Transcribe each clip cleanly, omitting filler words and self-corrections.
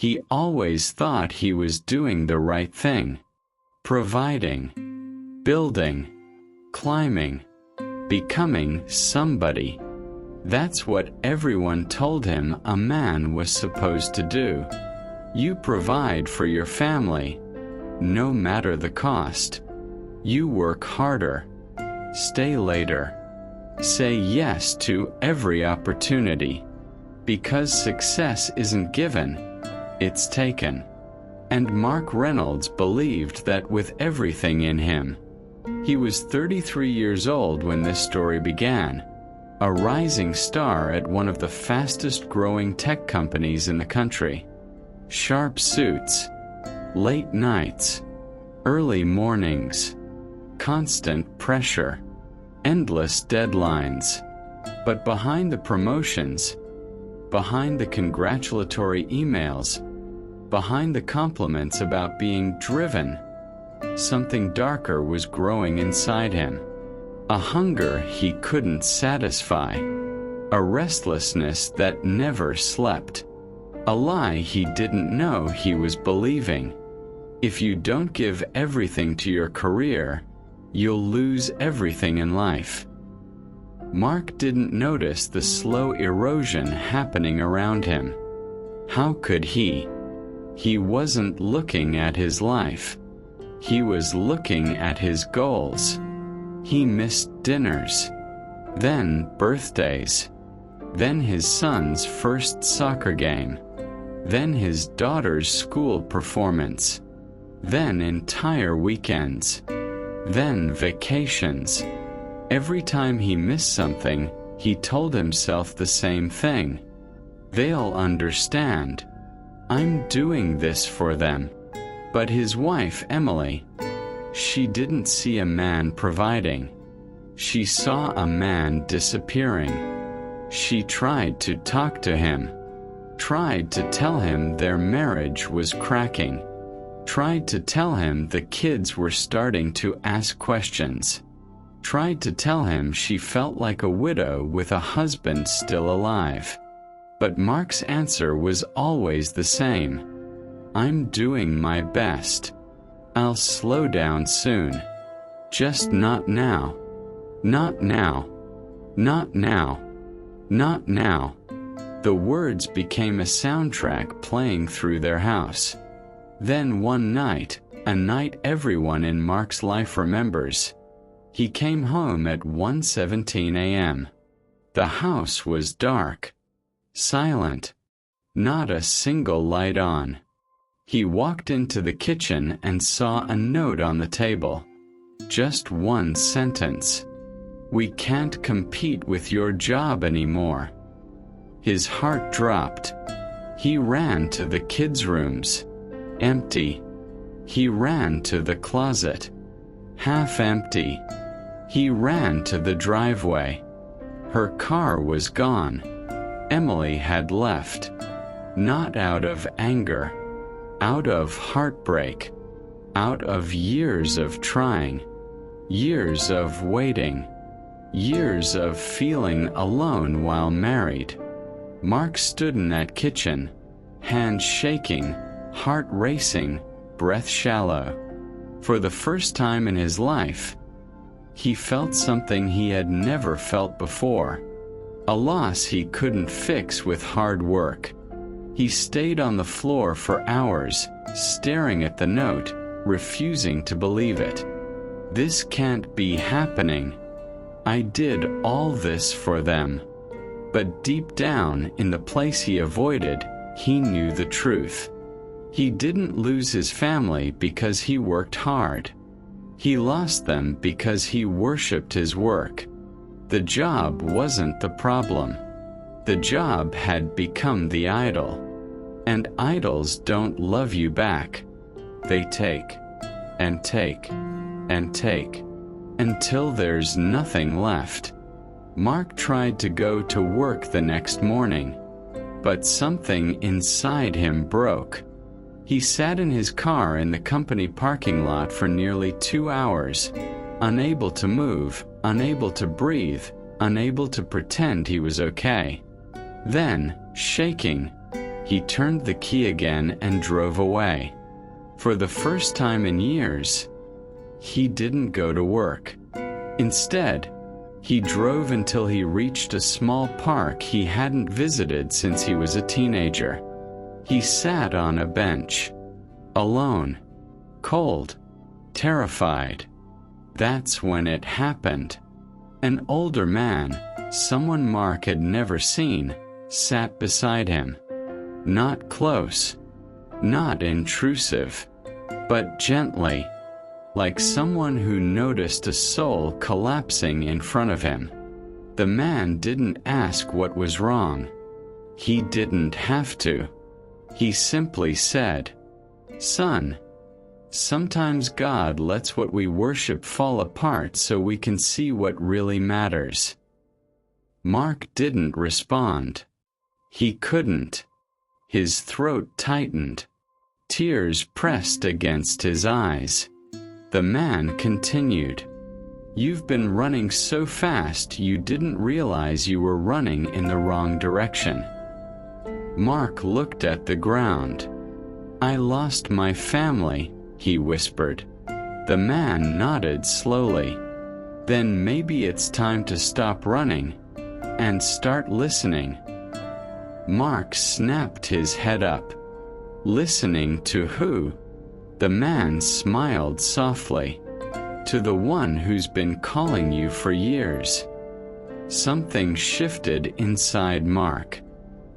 He always thought he was doing the right thing. Providing, building, climbing, becoming somebody. That's what everyone told him a man was supposed to do. You provide for your family, no matter the cost. You work harder, stay later, say yes to every opportunity. Because success isn't given, it's taken. And Mark Reynolds believed that with everything in him. He was 33 years old when this story began, a rising star at one of the fastest growing tech companies in the country. Sharp suits, late nights, early mornings, constant pressure, endless deadlines. But behind the promotions, behind the congratulatory emails, behind the compliments about being driven, something darker was growing inside him. A hunger he couldn't satisfy, a restlessness that never slept, a lie he didn't know he was believing. If you don't give everything to your career, you'll lose everything in life. Mark didn't notice the slow erosion happening around him. How could he? He wasn't looking at his life. He was looking at his goals. He missed dinners, then birthdays, then his son's first soccer game, then his daughter's school performance, then entire weekends, then vacations. Every time he missed something, he told himself the same thing. They'll understand. I'm doing this for them. But his wife, Emily, she didn't see a man providing. She saw a man disappearing. She tried to talk to him, tried to tell him their marriage was cracking, tried to tell him the kids were starting to ask questions, tried to tell him she felt like a widow with a husband still alive. But Mark's answer was always the same. I'm doing my best. I'll slow down soon. Just not now. Not now. Not now. Not now. The words became a soundtrack playing through their house. Then one night, a night everyone in Mark's life remembers, he came home at 1:17 a.m. The house was dark, silent, not a single light on. He walked into the kitchen and saw a note on the table. Just one sentence. We can't compete with your job anymore. His heart dropped. He ran to the kids' rooms. Empty. He ran to the closet. Half empty. He ran to the driveway. Her car was gone. Emily had left. Not out of anger. Out of heartbreak. Out of years of trying. Years of waiting. Years of feeling alone while married. Mark stood in that kitchen, hands shaking, heart racing, breath shallow. For the first time in his life, he felt something he had never felt before. A loss he couldn't fix with hard work. He stayed on the floor for hours, staring at the note, refusing to believe it. This can't be happening. I did all this for them. But deep down, in the place he avoided, he knew the truth. He didn't lose his family because he worked hard. He lost them because he worshipped his work. The job wasn't the problem. The job had become the idol. And idols don't love you back. They take, and take, and take, until there's nothing left. Mark tried to go to work the next morning, but something inside him broke. He sat in his car in the company parking lot for nearly 2 hours, unable to move, unable to breathe, unable to pretend he was okay. Then, shaking, He turned the key again and drove away. For the first time in years, he didn't go to work. Instead, he drove until he reached a small park he hadn't visited since he was a teenager. He sat on a bench, alone, cold, terrified. That's when it happened. An older man, someone Mark had never seen, sat beside him. Not close, not intrusive, but gently, like someone who noticed a soul collapsing in front of him. The man didn't ask what was wrong. He didn't have to. He simply said, "Son, sometimes God lets what we worship fall apart so we can see what really matters." Mark didn't respond. He couldn't. His throat tightened. Tears pressed against his eyes. The man continued, "You've been running so fast you didn't realize you were running in the wrong direction." Mark looked at the ground. "I lost my family," he whispered. The man nodded slowly. "Then maybe it's time to stop running and start listening." Mark snapped his head up. "Listening to who?" The man smiled softly. "To the one who's been calling you for years." Something shifted inside Mark.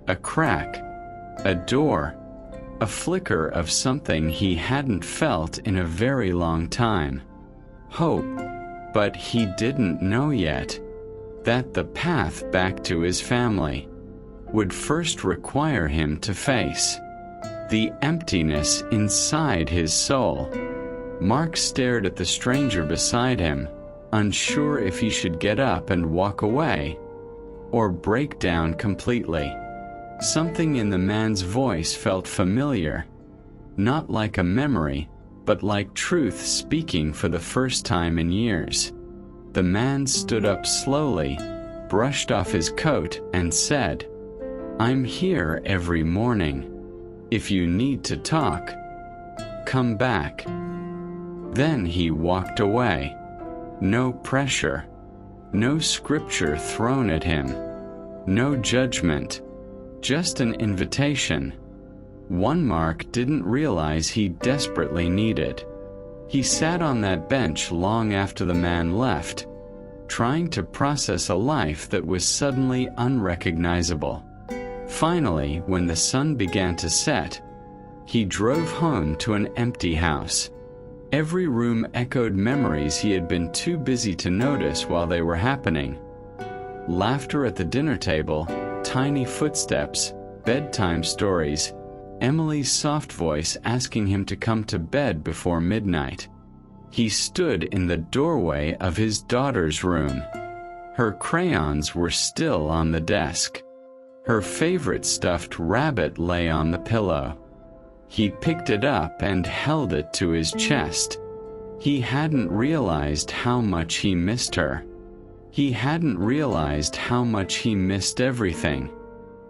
A crack, a door, a flicker of something he hadn't felt in a very long time. Hope, but he didn't know yet that the path back to his family would first require him to face the emptiness inside his soul. Mark stared at the stranger beside him, unsure if he should get up and walk away or break down completely. Something in the man's voice felt familiar, not like a memory, but like truth speaking for the first time in years. The man stood up slowly, brushed off his coat, and said, "I'm here every morning. If you need to talk, come back." Then he walked away. No pressure, no scripture thrown at him, no judgment, just an invitation. One Mark didn't realize he desperately needed. He sat on that bench long after the man left, trying to process a life that was suddenly unrecognizable. Finally, when the sun began to set, he drove home to an empty house. Every room echoed memories he had been too busy to notice while they were happening. Laughter at the dinner table, tiny footsteps, bedtime stories, Emily's soft voice asking him to come to bed before midnight. He stood in the doorway of his daughter's room. Her crayons were still on the desk. Her favorite stuffed rabbit lay on the pillow. He picked it up and held it to his chest. He hadn't realized how much he missed her. He hadn't realized how much he missed everything.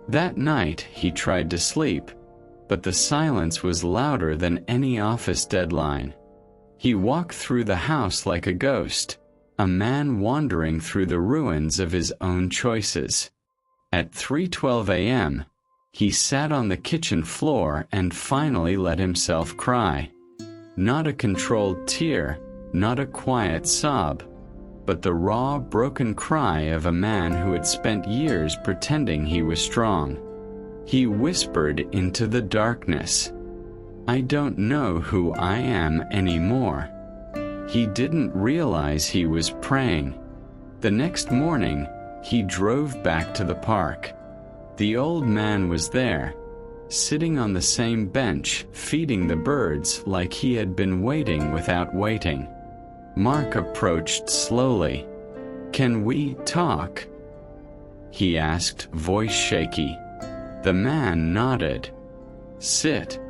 That night he tried to sleep, but the silence was louder than any office deadline. He walked through the house like a ghost, a man wandering through the ruins of his own choices. At 3:12 a.m., he sat on the kitchen floor and finally let himself cry. Not a controlled tear, not a quiet sob, but the raw, broken cry of a man who had spent years pretending he was strong. He whispered into the darkness, "I don't know who I am anymore." He didn't realize he was praying. The next morning, he drove back to the park. The old man was there, sitting on the same bench, feeding the birds like he had been waiting without waiting. Mark approached slowly. "Can we talk?" he asked, voice shaky. The man nodded. "Sit."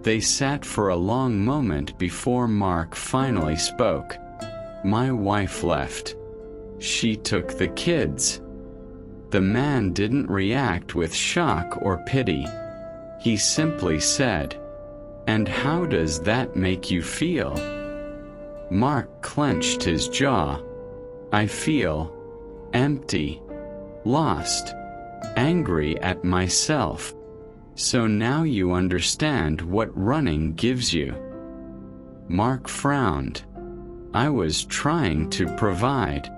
They sat for a long moment before Mark finally spoke. "My wife left. She took the kids." The man didn't react with shock or pity. He simply said, "And how does that make you feel?" Mark clenched his jaw. "I feel empty, lost, angry at myself. So now you understand what running gives you." Mark frowned. "I was trying to provide."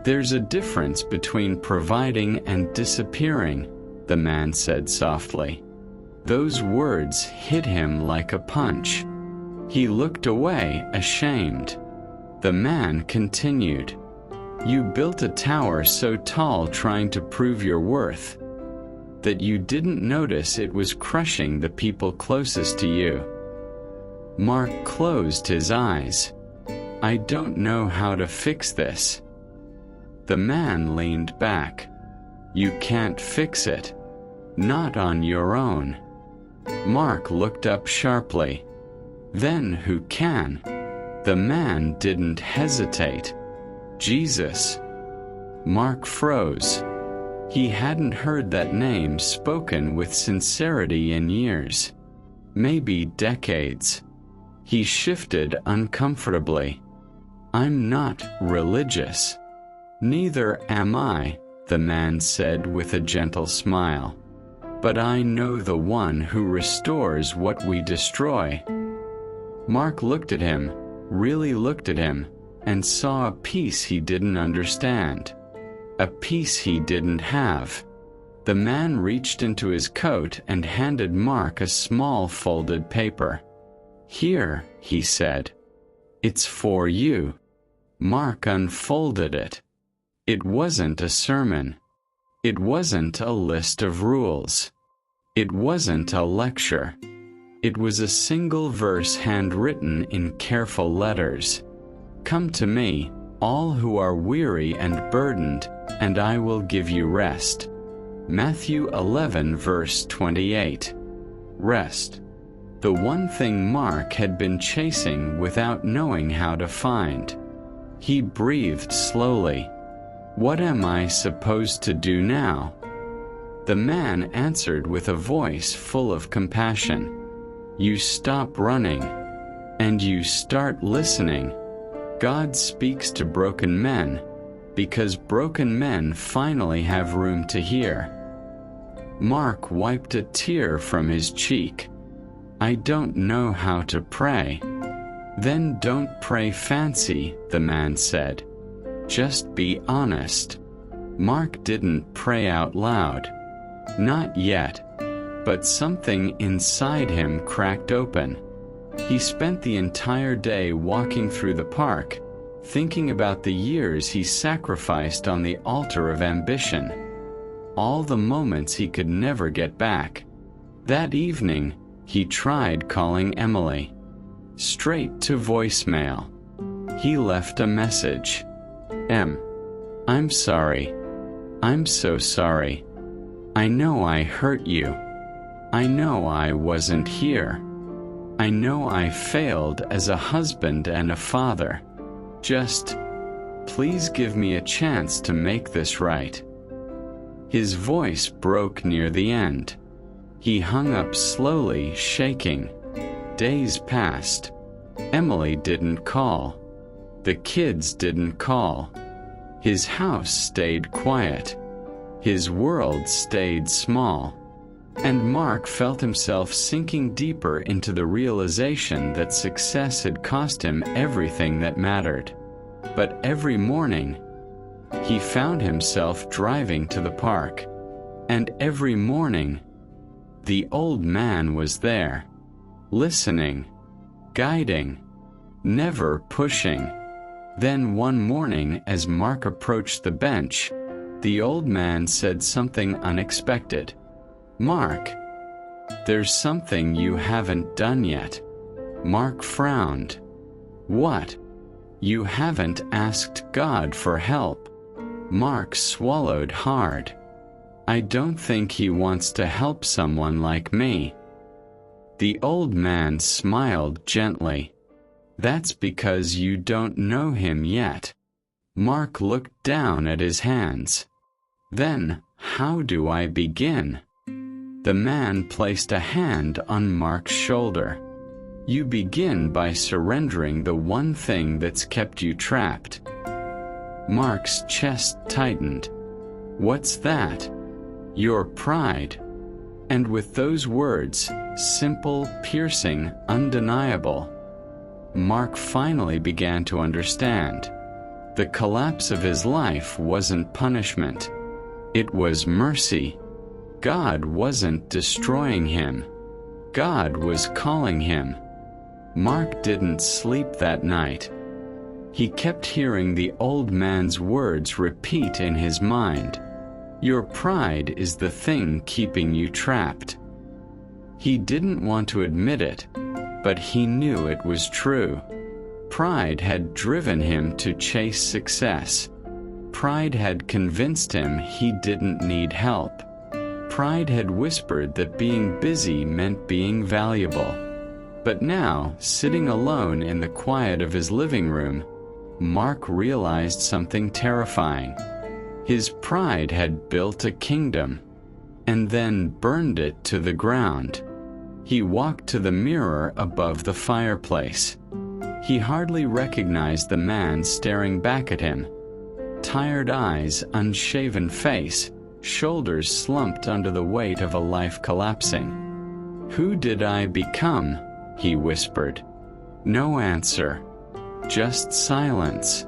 "There's a difference between providing and disappearing," the man said softly. Those words hit him like a punch. He looked away, ashamed. The man continued, "You built a tower so tall trying to prove your worth that you didn't notice it was crushing the people closest to you." Mark closed his eyes. "I don't know how to fix this." The man leaned back. "You can't fix it. Not on your own." Mark looked up sharply. "Then who can?" The man didn't hesitate. "Jesus." Mark froze. He hadn't heard that name spoken with sincerity in years, maybe decades. He shifted uncomfortably. "I'm not religious." "Neither am I," the man said with a gentle smile. "But I know the one who restores what we destroy." Mark looked at him, really looked at him, and saw a piece he didn't understand. A piece he didn't have. The man reached into his coat and handed Mark a small folded paper. "Here," he said. "It's for you." Mark unfolded it. It wasn't a sermon. It wasn't a list of rules. It wasn't a lecture. It was a single verse handwritten in careful letters. "Come to me, all who are weary and burdened, and I will give you rest." Matthew 11 verse 28. Rest. The one thing Mark had been chasing without knowing how to find. He breathed slowly. "What am I supposed to do now?" The man answered with a voice full of compassion. "You stop running, and you start listening. God speaks to broken men, because broken men finally have room to hear." Mark wiped a tear from his cheek. "I don't know how to pray." "Then don't pray fancy," the man said. "Just be honest." Mark didn't pray out loud. Not yet. But something inside him cracked open. He spent the entire day walking through the park, thinking about the years he sacrificed on the altar of ambition. All the moments he could never get back. That evening, he tried calling Emily. Straight to voicemail. He left a message. I'm sorry. I'm so sorry. I know I hurt you. I know I wasn't here. I know I failed as a husband and a father. Just, please give me a chance to make this right. His voice broke near the end. He hung up slowly, shaking. Days passed. Emily didn't call. The kids didn't call. His house stayed quiet. His world stayed small. And Mark felt himself sinking deeper into the realization that success had cost him everything that mattered. But every morning, he found himself driving to the park. And every morning, the old man was there, listening, guiding, never pushing. Then one morning, as Mark approached the bench, the old man said something unexpected. "Mark, there's something you haven't done yet." Mark frowned. "What?" "You haven't asked God for help." Mark swallowed hard. "I don't think he wants to help someone like me." The old man smiled gently. "That's because you don't know him yet." Mark looked down at his hands. "Then, how do I begin?" The man placed a hand on Mark's shoulder. You begin by surrendering the one thing that's kept you trapped. Mark's chest tightened. What's that? Your pride. And with those words, simple, piercing, undeniable, Mark finally began to understand. The collapse of his life wasn't punishment. It was mercy. God wasn't destroying him. God was calling him. Mark didn't sleep that night. He kept hearing the old man's words repeat in his mind. Your pride is the thing keeping you trapped. He didn't want to admit it, but he knew it was true. Pride had driven him to chase success. Pride had convinced him he didn't need help. Pride had whispered that being busy meant being valuable. But now, sitting alone in the quiet of his living room, Mark realized something terrifying. His pride had built a kingdom, and then burned it to the ground. He walked to the mirror above the fireplace. He hardly recognized the man staring back at him. Tired eyes, unshaven face, shoulders slumped under the weight of a life collapsing. Who did I become? He whispered. No answer. Just silence.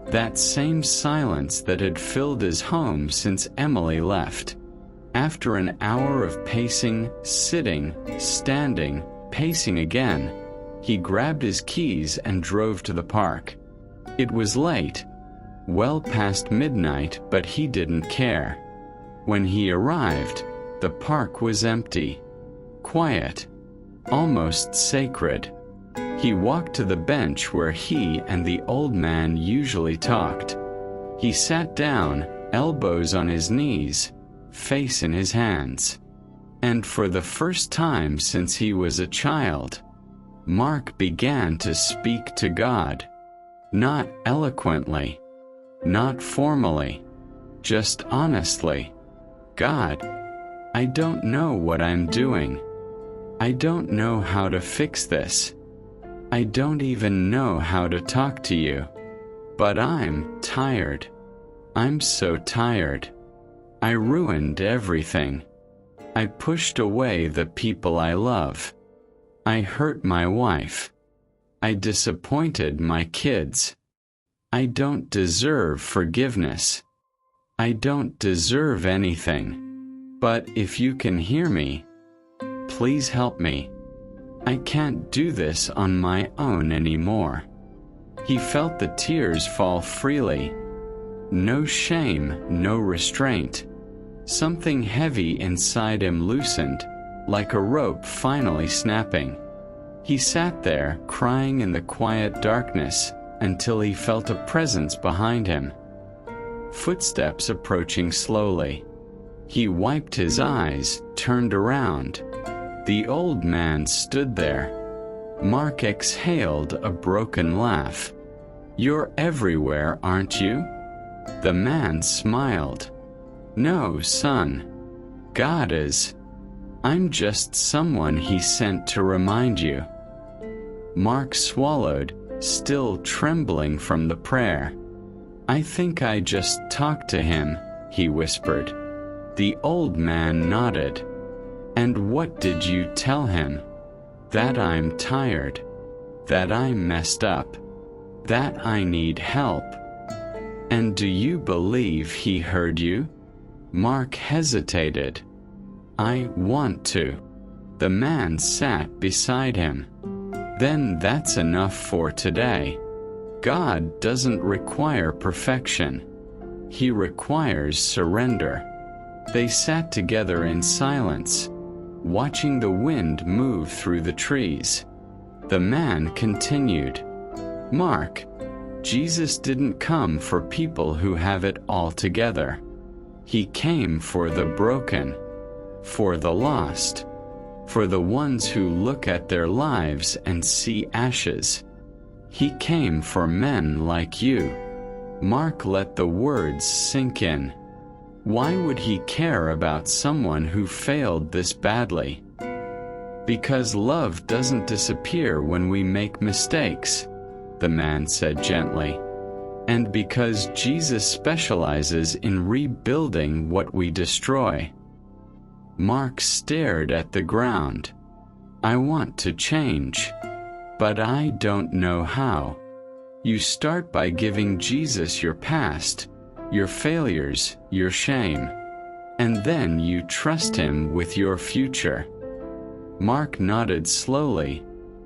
That same silence that had filled his home since Emily left. After an hour of pacing, sitting, standing, pacing again, he grabbed his keys and drove to the park. It was late, well past midnight, but he didn't care. When he arrived, the park was empty, quiet, almost sacred. He walked to the bench where he and the old man usually talked. He sat down, elbows on his knees, face in his hands. And for the first time since he was a child, Mark began to speak to God. Not eloquently, not formally, just honestly. God, I don't know what I'm doing. I don't know how to fix this. I don't even know how to talk to you. But I'm tired. I'm so tired. I ruined everything. I pushed away the people I love. I hurt my wife. I disappointed my kids. I don't deserve forgiveness. I don't deserve anything. But if you can hear me, please help me. I can't do this on my own anymore. He felt the tears fall freely. No shame, no restraint. Something heavy inside him loosened, like a rope finally snapping. He sat there, crying in the quiet darkness, until he felt a presence behind him. Footsteps approaching slowly. He wiped his eyes, turned around. The old man stood there. Mark exhaled a broken laugh. You're everywhere, aren't you? The man smiled. No, son. God is. I'm just someone he sent to remind you. Mark swallowed, still trembling from the prayer. I think I just talked to him, he whispered. The old man nodded. And what did you tell him? That I'm tired. That I messed up. That I need help. And do you believe he heard you? Mark hesitated. I want to. The man sat beside him. Then that's enough for today. God doesn't require perfection. He requires surrender. They sat together in silence, watching the wind move through the trees. The man continued, Mark, Jesus didn't come for people who have it all together. He came for the broken, for the lost, for the ones who look at their lives and see ashes. He came for men like you. Mark let the words sink in. Why would he care about someone who failed this badly? Because love doesn't disappear when we make mistakes, the man said gently. And because Jesus specializes in rebuilding what we destroy. Mark stared at the ground. I want to change, but I don't know how. You start by giving Jesus your past, your failures, your shame, and then you trust him with your future. Mark nodded slowly,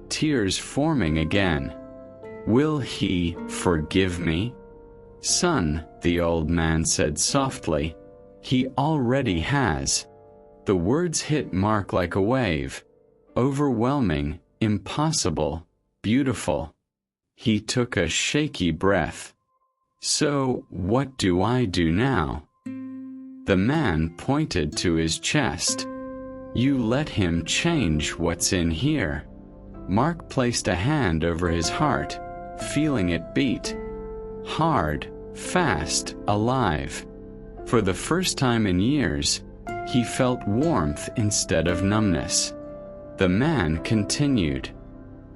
tears forming again. Will he forgive me? Son, the old man said softly, he already has. The words hit Mark like a wave. Overwhelming, impossible, beautiful. He took a shaky breath. So, what do I do now? The man pointed to his chest. You let him change what's in here. Mark placed a hand over his heart, feeling it beat. Hard, fast, alive. For the first time in years, he felt warmth instead of numbness. The man continued.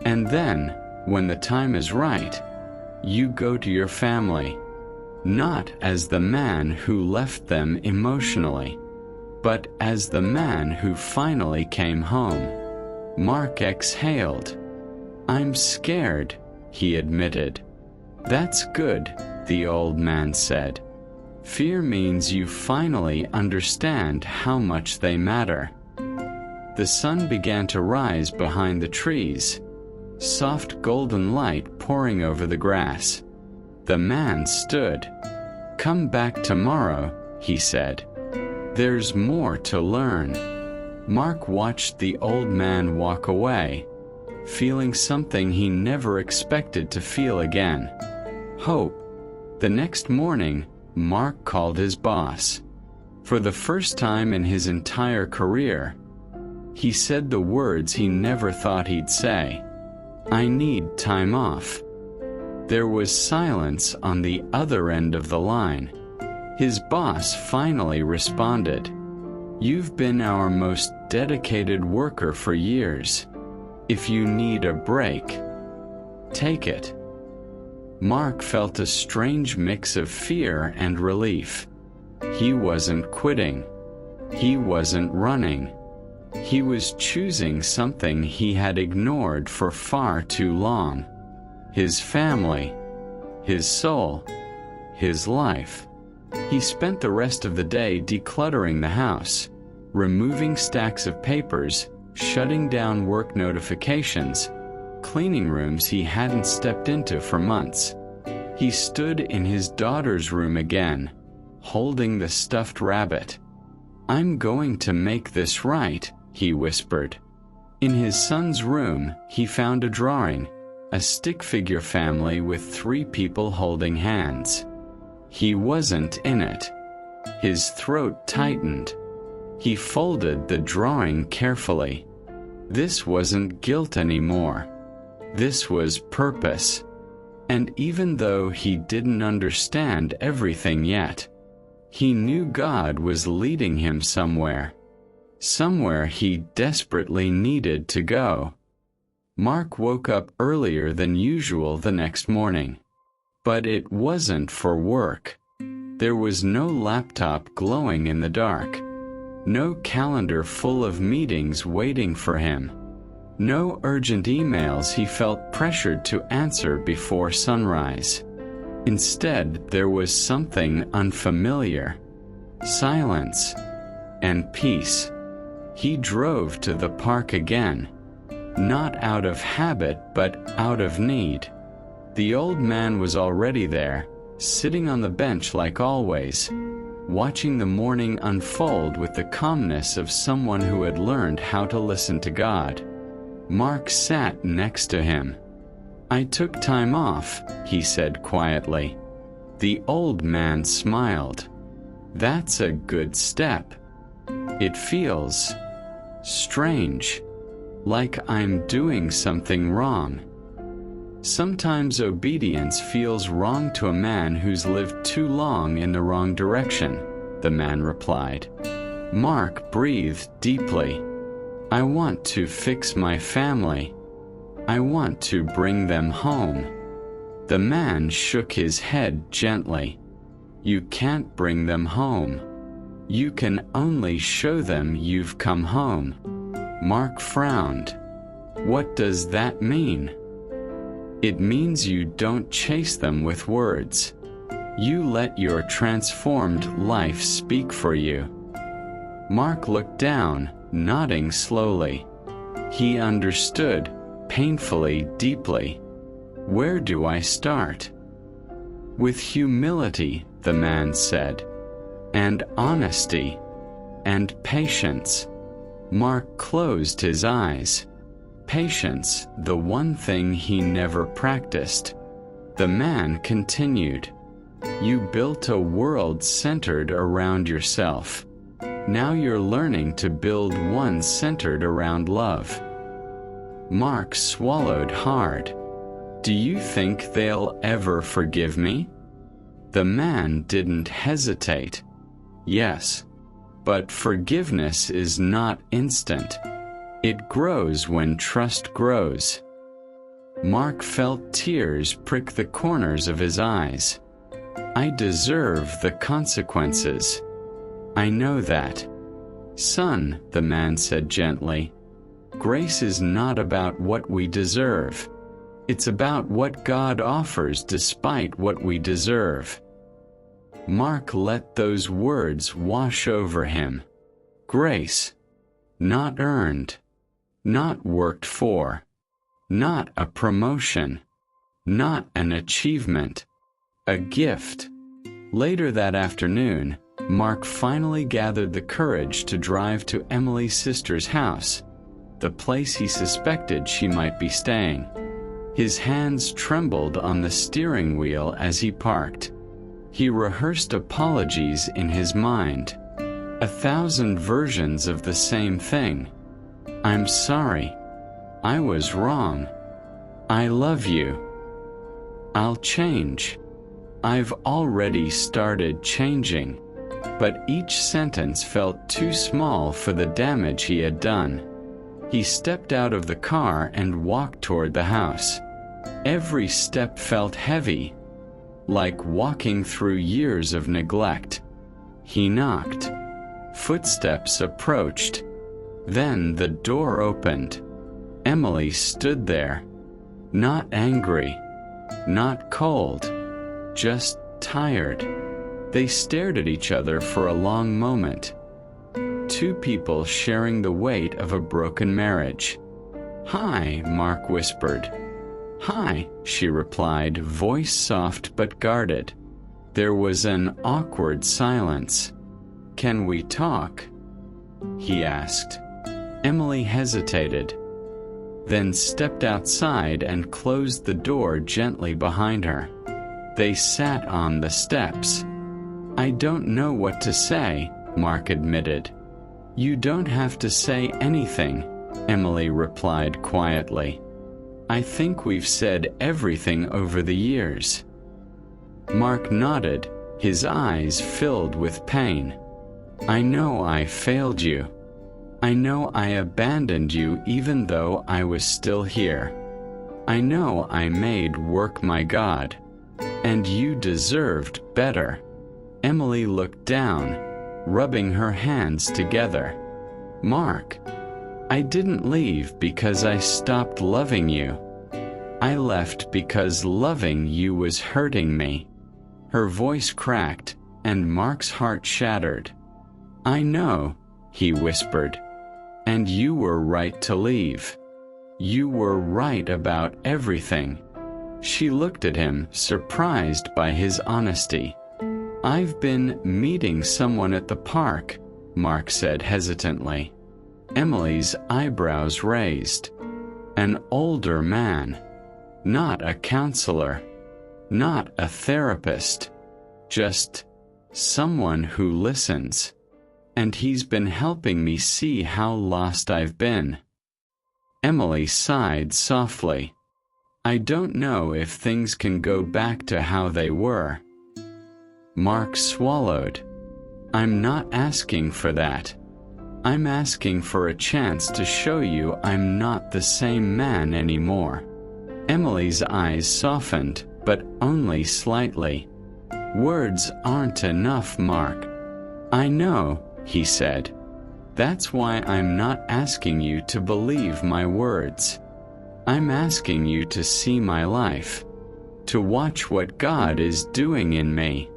And then, when the time is right, you go to your family, not as the man who left them emotionally, but as the man who finally came home. Mark exhaled. I'm scared, he admitted. That's good, the old man said. Fear means you finally understand how much they matter. The sun began to rise behind the trees, soft golden light pouring over the grass. The man stood. Come back tomorrow, he said. There's more to learn. Mark watched the old man walk away, feeling something he never expected to feel again. Hope. The next morning, Mark called his boss. For the first time in his entire career, he said the words he never thought he'd say. I need time off. There was silence on the other end of the line. His boss finally responded. You've been our most dedicated worker for years. If you need a break, take it. Mark felt a strange mix of fear and relief. He wasn't quitting. He wasn't running. He was choosing something he had ignored for far too long. His family, his soul, his life. He spent the rest of the day decluttering the house, removing stacks of papers, shutting down work notifications, cleaning rooms he hadn't stepped into for months. He stood in his daughter's room again, holding the stuffed rabbit. I'm going to make this right, he whispered. In his son's room, he found a drawing, a stick figure family with 3 people holding hands. He wasn't in it. His throat tightened. He folded the drawing carefully. This wasn't guilt anymore. This was purpose. And even though he didn't understand everything yet, he knew God was leading him somewhere. Somewhere he desperately needed to go. Mark woke up earlier than usual the next morning. But it wasn't for work. There was no laptop glowing in the dark. No calendar full of meetings waiting for him. No urgent emails he felt pressured to answer before sunrise. Instead, there was something unfamiliar. Silence and peace. He drove to the park again. Not out of habit, but out of need. The old man was already there, sitting on the bench like always, watching the morning unfold with the calmness of someone who had learned how to listen to God. Mark sat next to him. I took time off, he said quietly. The old man smiled. That's a good step. It feels strange, like I'm doing something wrong. Sometimes obedience feels wrong to a man who's lived too long in the wrong direction, the man replied. Mark breathed deeply. I want to fix my family. I want to bring them home. The man shook his head gently. You can't bring them home. You can only show them you've come home. Mark frowned. What does that mean? It means you don't chase them with words. You let your transformed life speak for you. Mark looked down, nodding slowly. He understood, painfully deeply. Where do I start? With humility, the man said, and honesty, and patience. Mark closed his eyes. Patience, the one thing he never practiced. The man continued. You built a world centered around yourself. Now you're learning to build one centered around love. Mark swallowed hard. Do you think they'll ever forgive me? The man didn't hesitate. Yes, but forgiveness is not instant. It grows when trust grows. Mark felt tears prick the corners of his eyes. I deserve the consequences. I know that. Son, the man said gently, grace is not about what we deserve. It's about what God offers despite what we deserve. Mark let those words wash over him. Grace. Not earned. Not worked for. Not a promotion. Not an achievement. A gift. Later that afternoon, Mark finally gathered the courage to drive to Emily's sister's house, the place he suspected she might be staying. His hands trembled on the steering wheel as he parked. He rehearsed apologies in his mind. 1,000 versions of the same thing. I'm sorry. I was wrong. I love you. I'll change. I've already started changing. But each sentence felt too small for the damage he had done. He stepped out of the car and walked toward the house. Every step felt heavy, like walking through years of neglect. He knocked. Footsteps approached. Then the door opened. Emily stood there. Not angry, not cold, just tired. They stared at each other for a long moment. Two people sharing the weight of a broken marriage. Hi, Mark whispered. Hi, she replied, voice soft but guarded. There was an awkward silence. Can we talk? He asked. Emily hesitated, then stepped outside and closed the door gently behind her. They sat on the steps. I don't know what to say, Mark admitted. You don't have to say anything, Emily replied quietly. I think we've said everything over the years. Mark nodded, his eyes filled with pain. I know I failed you. I know I abandoned you even though I was still here. I know I made work my God. And you deserved better. Emily looked down, rubbing her hands together. Mark, I didn't leave because I stopped loving you. I left because loving you was hurting me. Her voice cracked, and Mark's heart shattered. I know, he whispered. And you were right to leave. You were right about everything. She looked at him, surprised by his honesty. I've been meeting someone at the park, Mark said hesitantly. Emily's eyebrows raised. An older man. Not a counselor. Not a therapist. Just someone who listens. And he's been helping me see how lost I've been. Emily sighed softly. I don't know if things can go back to how they were. Mark swallowed. I'm not asking for that. I'm asking for a chance to show you I'm not the same man anymore." Emily's eyes softened, but only slightly. "Words aren't enough, Mark." "I know," he said. "That's why I'm not asking you to believe my words. I'm asking you to see my life, to watch what God is doing in me."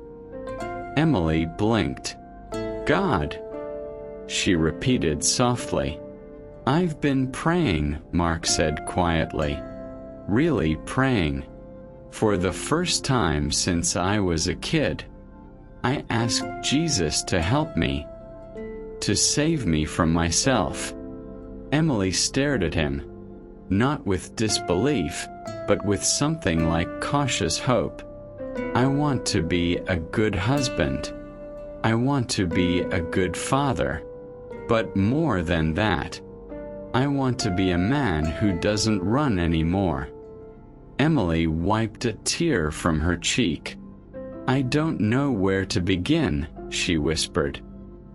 Emily blinked. "God?" she repeated softly. "I've been praying," Mark said quietly. "Really praying. For the first time since I was a kid. I asked Jesus to help me, to save me from myself." Emily stared at him, not with disbelief, but with something like cautious hope. "I want to be a good husband. I want to be a good father. But more than that, I want to be a man who doesn't run anymore." Emily wiped a tear from her cheek. "I don't know where to begin," she whispered.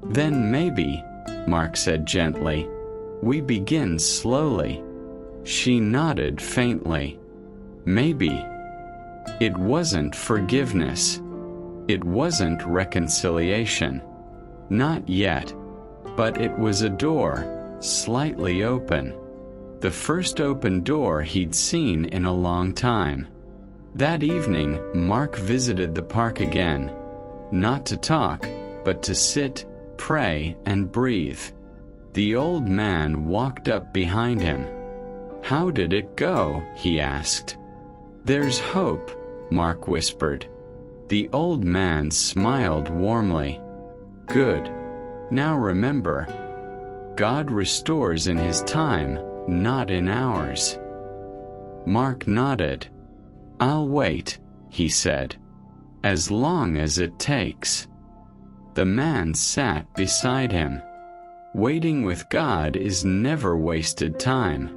"Then maybe," Mark said gently, "we begin slowly." She nodded faintly. "Maybe." It wasn't forgiveness. It wasn't reconciliation. Not yet. But it was a door, slightly open. The first open door he'd seen in a long time. That evening, Mark visited the park again. Not to talk, but to sit, pray, and breathe. The old man walked up behind him. "How did it go?" he asked. "There's hope," Mark whispered. The old man smiled warmly. "Good. Now remember, God restores in His time, not in ours." Mark nodded. "I'll wait," he said, "as long as it takes." The man sat beside him. Waiting with God is never wasted time.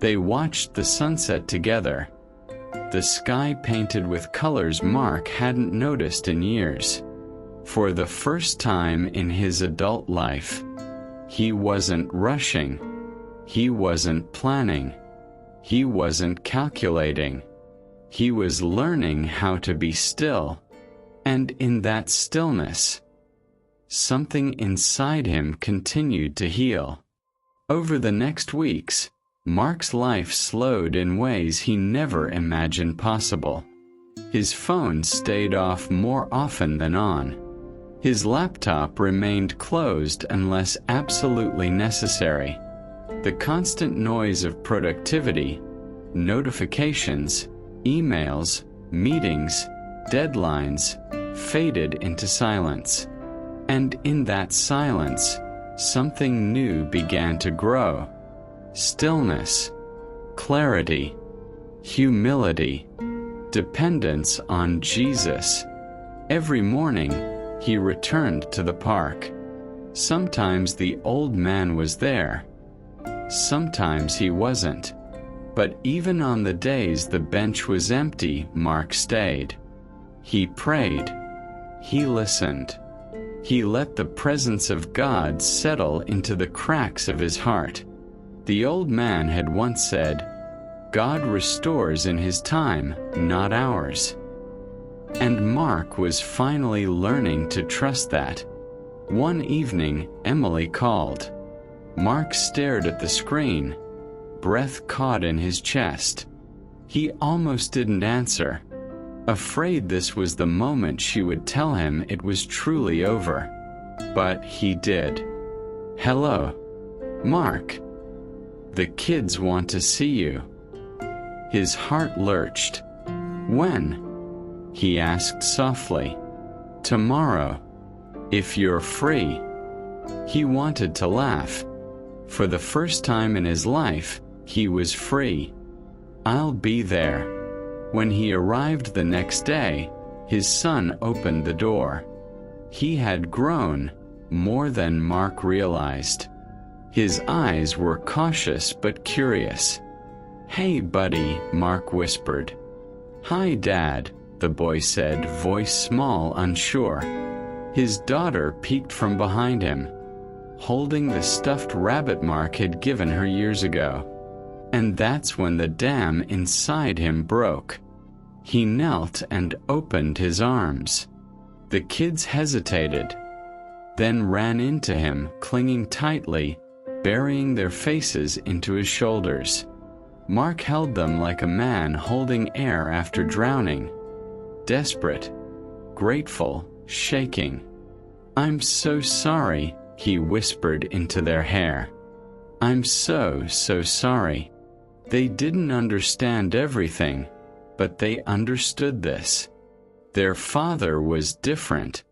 They watched the sunset together. The sky painted with colors Mark hadn't noticed in years. For the first time in his adult life, he wasn't rushing. He wasn't planning. He wasn't calculating. He was learning how to be still. And in that stillness, something inside him continued to heal. Over the next weeks, Mark's life slowed in ways he never imagined possible. His phone stayed off more often than on. His laptop remained closed unless absolutely necessary. The constant noise of productivity, notifications, emails, meetings, deadlines, faded into silence. And in that silence, something new began to grow. Stillness, clarity, humility, dependence on Jesus. Every morning, he returned to the park. Sometimes the old man was there. Sometimes he wasn't. But even on the days the bench was empty, Mark stayed. He prayed. He listened. He let the presence of God settle into the cracks of his heart. The old man had once said, "God restores in His time, not ours." And Mark was finally learning to trust that. One evening, Emily called. Mark stared at the screen, breath caught in his chest. He almost didn't answer, afraid this was the moment she would tell him it was truly over. But he did. "Hello, Mark. The kids want to see you." His heart lurched. "When?" he asked softly. "Tomorrow, if you're free." He wanted to laugh. For the first time in his life, he was free. "I'll be there." When he arrived the next day, his son opened the door. He had grown, more than Mark realized. His eyes were cautious but curious. "Hey, buddy," Mark whispered. "Hi, Dad," the boy said, voice small, unsure. His daughter peeked from behind him, holding the stuffed rabbit Mark had given her years ago. And that's when the dam inside him broke. He knelt and opened his arms. The kids hesitated, then ran into him, clinging tightly, burying their faces into his shoulders. Mark held them like a man holding air after drowning, desperate, grateful, shaking. "I'm so sorry," he whispered into their hair. "I'm so sorry." They didn't understand everything, but they understood this. Their father was different.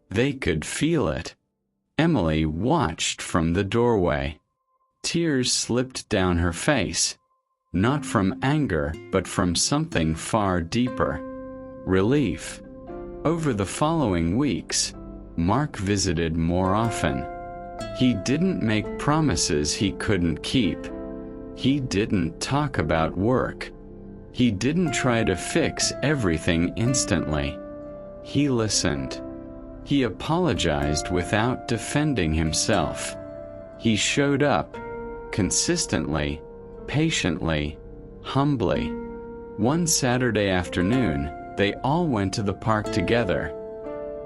They could feel it. Emily watched from the doorway. Tears slipped down her face, not from anger, but from something far deeper. Relief. Over the following weeks, Mark visited more often. He didn't make promises he couldn't keep. He didn't talk about work. He didn't try to fix everything instantly. He listened. He apologized without defending himself. He showed up, consistently, patiently, humbly. One Saturday afternoon, they all went to the park together,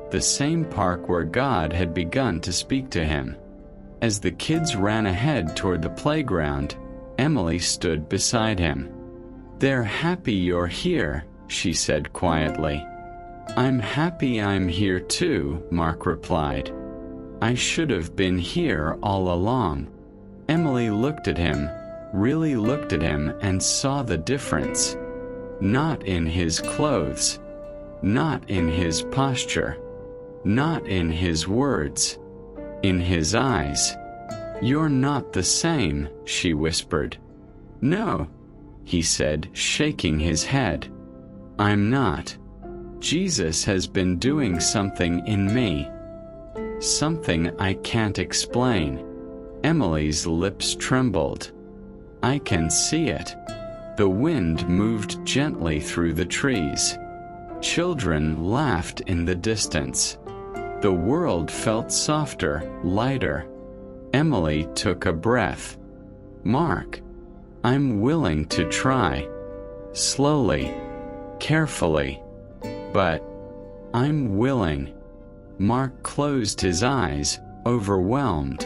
the same park where God had begun to speak to him. As the kids ran ahead toward the playground, Emily stood beside him. "They're happy you're here," she said quietly. "I'm happy I'm here too," Mark replied. "I should have been here all along." Emily looked at him, really looked at him, and saw the difference. Not in his clothes, not in his posture, not in his words, in his eyes. "You're not the same," she whispered. "No," he said, shaking his head. "I'm not. Jesus has been doing something in me. Something I can't explain." Emily's lips trembled. "I can see it." The wind moved gently through the trees. Children laughed in the distance. The world felt softer, lighter. Emily took a breath. "Mark, I'm willing to try. Slowly, carefully. But I'm willing." Mark closed his eyes, overwhelmed.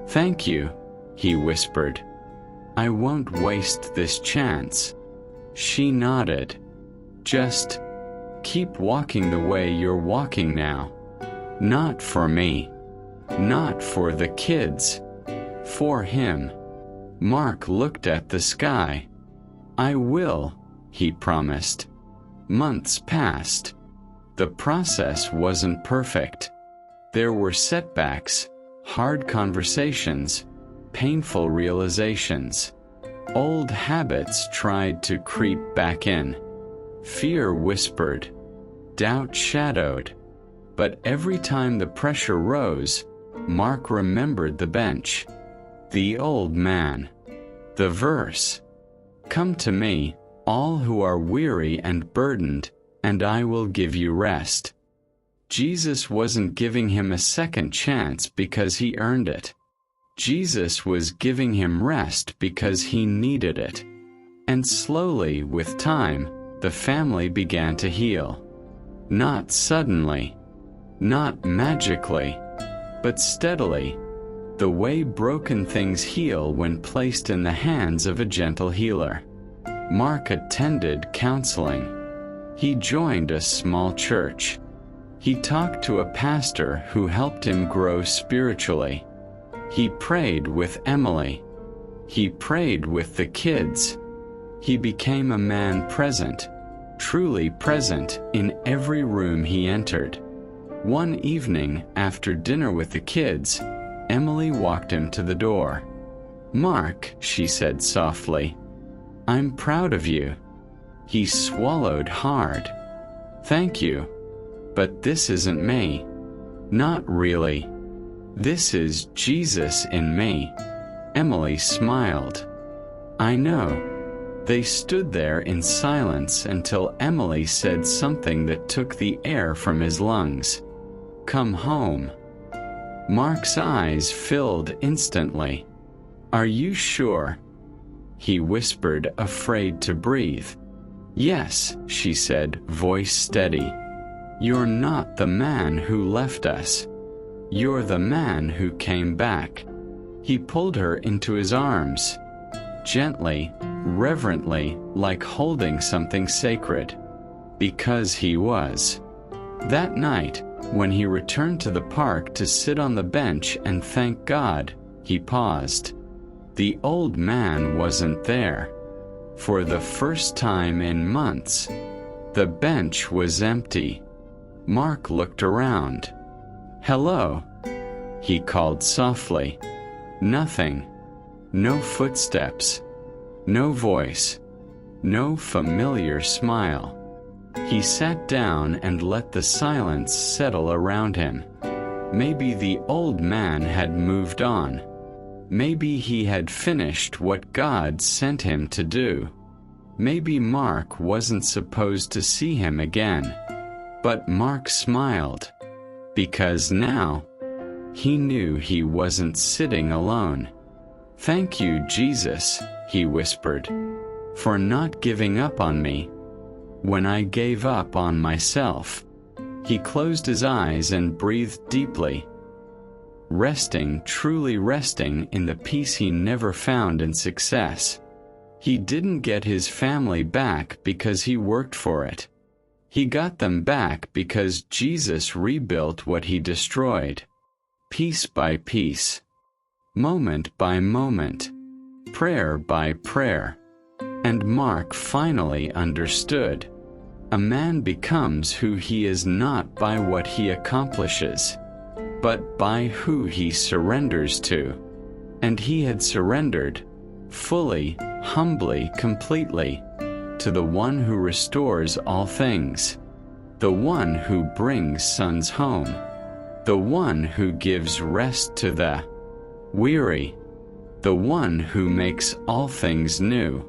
"Thank you," he whispered. "I won't waste this chance." She nodded. "Just keep walking the way you're walking now. Not for me. Not for the kids. For him." Mark looked at the sky. "I will," he promised. Months passed. The process wasn't perfect. There were setbacks, hard conversations, painful realizations. Old habits tried to creep back in. Fear whispered. Doubt shadowed. But every time the pressure rose, Mark remembered the bench, the old man, the verse. "Come to me, all who are weary and burdened, and I will give you rest." Jesus wasn't giving him a second chance because he earned it. Jesus was giving him rest because he needed it. And slowly, with time, the family began to heal. Not suddenly, not magically, but steadily, the way broken things heal when placed in the hands of a gentle healer. Mark attended counseling. He joined a small church. He talked to a pastor who helped him grow spiritually. He prayed with Emily. He prayed with the kids. He became a man present, truly present, in every room he entered. One evening, after dinner with the kids, Emily walked him to the door. "Mark," she said softly, "I'm proud of you." He swallowed hard. "Thank you. But this isn't me. Not really. This is Jesus in me." Emily smiled. "I know." They stood there in silence until Emily said something that took the air from his lungs. come home." Mark's eyes filled instantly. "Are you sure?" he whispered, afraid to breathe. "Yes," she said, voice steady. "You're not the man who left us. You're the man who came back." He pulled her into his arms, gently, reverently, like holding something sacred. Because he was. That night, when he returned to the park to sit on the bench and thank God, he paused. The old man wasn't there. For the first time in months, the bench was empty. Mark looked around. "Hello," he called softly. Nothing. No footsteps. No voice. No familiar smile. He sat down and let the silence settle around him. Maybe the old man had moved on. Maybe he had finished what God sent him to do. Maybe Mark wasn't supposed to see him again. But Mark smiled. Because now, he knew he wasn't sitting alone. "Thank you, Jesus," he whispered, "for not giving up on me when I gave up on myself." He closed his eyes and breathed deeply, resting, truly resting in the peace he never found in success. He didn't get his family back because he worked for it. He got them back because Jesus rebuilt what he destroyed. Piece by piece, moment by moment, prayer by prayer. And Mark finally understood. A man becomes who he is not by what he accomplishes, but by who he surrenders to. And he had surrendered, fully, humbly, completely, to the one who restores all things, the one who brings sons home, the one who gives rest to the weary, the one who makes all things new.